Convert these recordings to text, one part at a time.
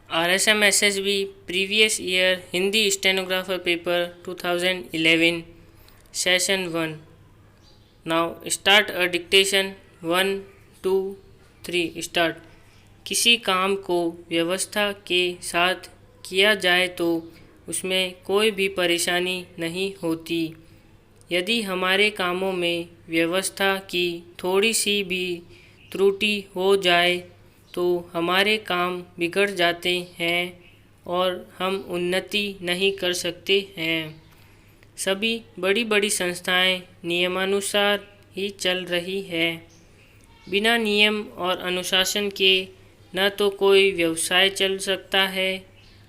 RSM-SSB Previous Year Hindi Stenographer Paper 2011 Session 1. Now start a dictation 1, 2, 3 start. किसी काम को व्यवस्था के साथ किया जाए तो उसमें कोई भी परेशानी नहीं होती। यदि हमारे कामों में व्यवस्था की थोड़ी सी भी त्रुटि हो जाए तो हमारे काम बिगड़ जाते हैं और हम उन्नति नहीं कर सकते हैं। सभी बड़ी बड़ी संस्थाएं नियमानुसार ही चल रही है। बिना नियम और अनुशासन के न तो कोई व्यवसाय चल सकता है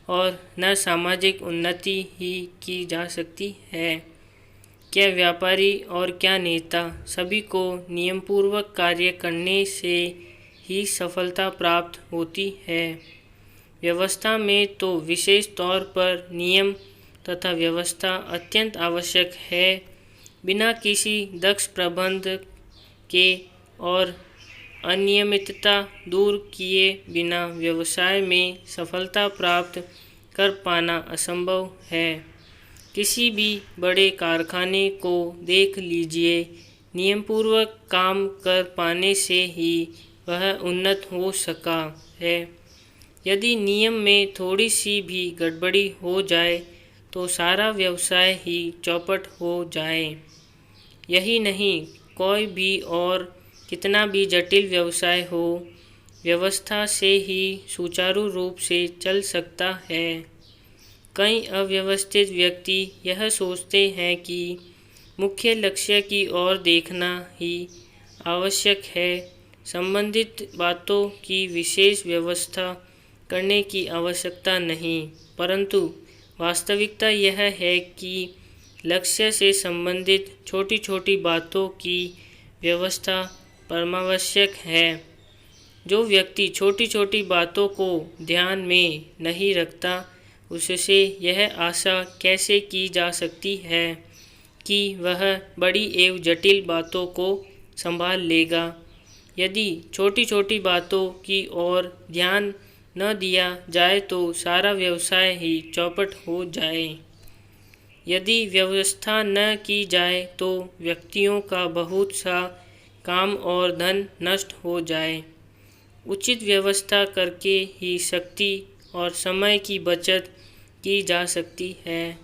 और न सामाजिक उन्नति ही की जा सकती है। क्या व्यापारी और क्या नेता, सभी को नियमपूर्वक कार्य करने से ही सफलता प्राप्त होती है। व्यवस्था में तो विशेष तौर पर नियम तथा व्यवस्था अत्यंत आवश्यक है। बिना किसी दक्ष प्रबंधन के और अनियमितता दूर किए बिना व्यवसाय में सफलता प्राप्त कर पाना असंभव है। किसी भी बड़े कारखाने को देख लीजिए, नियमपूर्वक काम कर पाने से ही वह उन्नत हो सका है। यदि नियम में थोड़ी सी भी गड़बड़ी हो जाए तो सारा व्यवसाय ही चौपट हो जाए। यही नहीं, कोई भी और कितना भी जटिल व्यवसाय हो, व्यवस्था से ही सुचारू रूप से चल सकता है। कई अव्यवस्थित व्यक्ति यह सोचते हैं कि मुख्य लक्ष्य की ओर देखना ही आवश्यक है, संबंधित बातों की विशेष व्यवस्था करने की आवश्यकता नहीं। परंतु वास्तविकता यह है कि लक्ष्य से संबंधित छोटी छोटी बातों की व्यवस्था परमावश्यक है। जो व्यक्ति छोटी छोटी बातों को ध्यान में नहीं रखता, उससे यह आशा कैसे की जा सकती है कि वह बड़ी एवं जटिल बातों को संभाल लेगा। यदि छोटी छोटी बातों की ओर ध्यान न दिया जाए तो सारा व्यवसाय ही चौपट हो जाए। यदि व्यवस्था न की जाए तो व्यक्तियों का बहुत सा काम और धन नष्ट हो जाए। उचित व्यवस्था करके ही शक्ति और समय की बचत की जा सकती है।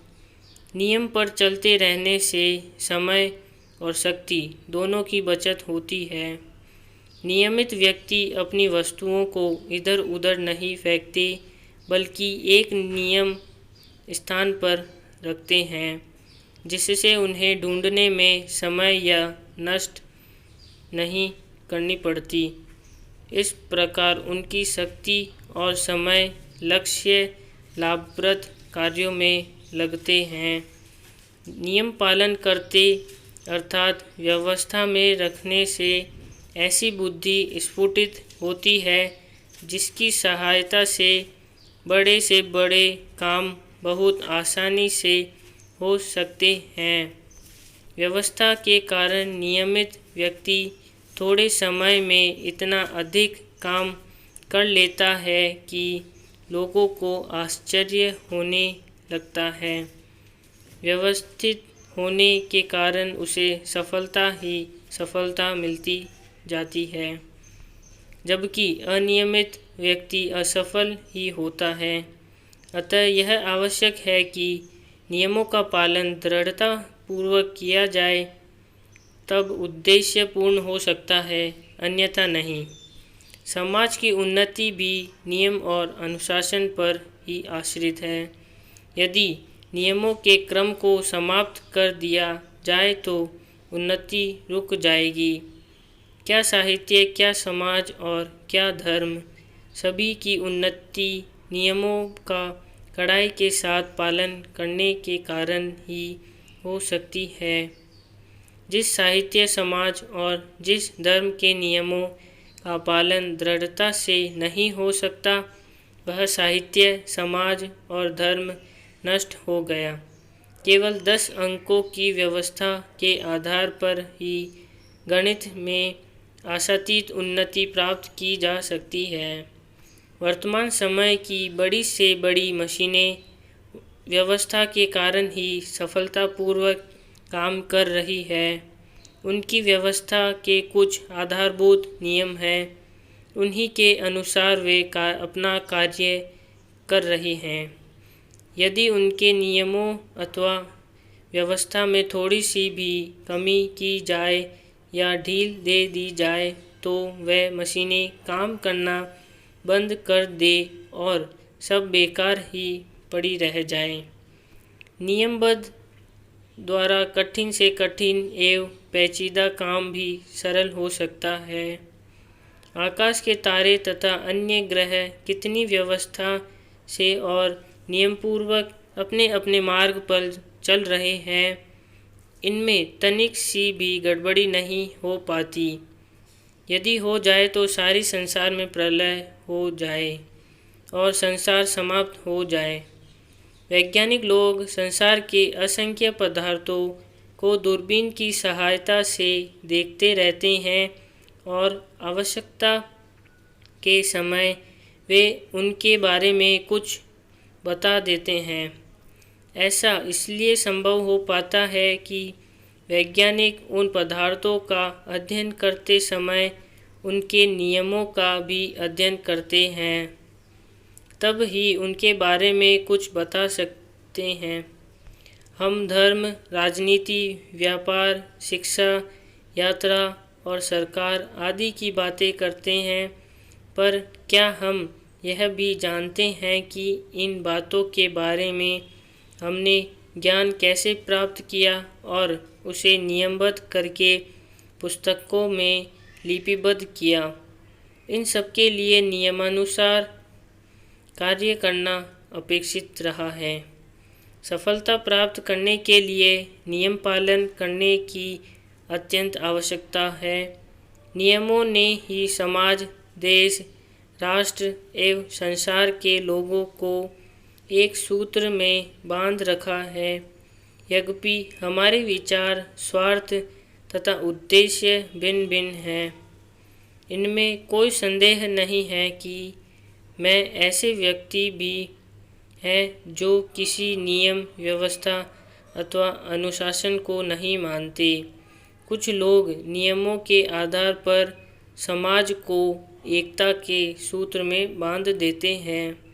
नियम पर चलते रहने से समय और शक्ति दोनों की बचत होती है। नियमित व्यक्ति अपनी वस्तुओं को इधर उधर नहीं फेंकते, बल्कि एक नियम स्थान पर रखते हैं, जिससे उन्हें ढूंढने में समय या नष्ट नहीं करनी पड़ती। इस प्रकार उनकी शक्ति और समय लक्ष्य लाभप्रद कार्यों में लगते हैं। नियम पालन करते अर्थात व्यवस्था में रखने से ऐसी बुद्धि स्फुटित होती है जिसकी सहायता से बड़े काम बहुत आसानी से हो सकते हैं। व्यवस्था के कारण नियमित व्यक्ति थोड़े समय में इतना अधिक काम कर लेता है कि लोगों को आश्चर्य होने लगता है। व्यवस्थित होने के कारण उसे सफलता ही सफलता मिलती जाती है, जबकि अनियमित व्यक्ति असफल ही होता है। अतः यह आवश्यक है कि नियमों का पालन दृढ़ता पूर्वक किया जाए, तब उद्देश्य पूर्ण हो सकता है, अन्यथा नहीं। समाज की उन्नति भी नियम और अनुशासन पर ही आश्रित है। यदि नियमों के क्रम को समाप्त कर दिया जाए तो उन्नति रुक जाएगी। क्या साहित्य, क्या समाज और क्या धर्म, सभी की उन्नति नियमों का कड़ाई के साथ पालन करने के कारण ही हो सकती है। जिस साहित्य, समाज और जिस धर्म के नियमों का पालन दृढ़ता से नहीं हो सकता, वह साहित्य, समाज और धर्म नष्ट हो गया। केवल 10 अंकों की व्यवस्था के आधार पर ही गणित में आशातीत उन्नति प्राप्त की जा सकती है। वर्तमान समय की बड़ी से बड़ी मशीनें व्यवस्था के कारण ही सफलतापूर्वक काम कर रही है। उनकी व्यवस्था के कुछ आधारभूत नियम हैं, उन्हीं के अनुसार वे अपना कार्य कर रही हैं। यदि उनके नियमों अथवा व्यवस्था में थोड़ी सी भी कमी की जाए या ढील दे दी जाए तो वह मशीनें काम करना बंद कर दे और सब बेकार ही पड़ी रह जाएं। नियमबद्ध द्वारा कठिन से कठिन एवं पेचीदा काम भी सरल हो सकता है। आकाश के तारे तथा अन्य ग्रह कितनी व्यवस्था से और नियमपूर्वक अपने अपने मार्ग पर चल रहे हैं, इनमें तनिक सी भी गड़बड़ी नहीं हो पाती। यदि हो जाए तो सारी संसार में प्रलय हो जाए और संसार समाप्त हो जाए। वैज्ञानिक लोग संसार के असंख्य पदार्थों को दूरबीन की सहायता से देखते रहते हैं और आवश्यकता के समय वे उनके बारे में कुछ बता देते हैं। ऐसा इसलिए संभव हो पाता है कि वैज्ञानिक उन पदार्थों का अध्ययन करते समय उनके नियमों का भी अध्ययन करते हैं, तब ही उनके बारे में कुछ बता सकते हैं। हम धर्म, राजनीति, व्यापार, शिक्षा, यात्रा और सरकार आदि की बातें करते हैं, पर क्या हम यह भी जानते हैं कि इन बातों के बारे में हमने ज्ञान कैसे प्राप्त किया और उसे नियमबद्ध करके पुस्तकों में लिपिबद्ध किया। इन सब के लिए नियमानुसार कार्य करना अपेक्षित रहा है। सफलता प्राप्त करने के लिए नियम पालन करने की अत्यंत आवश्यकता है। नियमों ने ही समाज, देश, राष्ट्र एवं संसार के लोगों को एक सूत्र में बांध रखा है। यद्यपि हमारे विचार, स्वार्थ तथा उद्देश्य भिन्न भिन्न हैं, इनमें कोई संदेह नहीं है कि मैं ऐसे व्यक्ति भी हैं जो किसी नियम, व्यवस्था अथवा अनुशासन को नहीं मानते। कुछ लोग नियमों के आधार पर समाज को एकता के सूत्र में बांध देते हैं।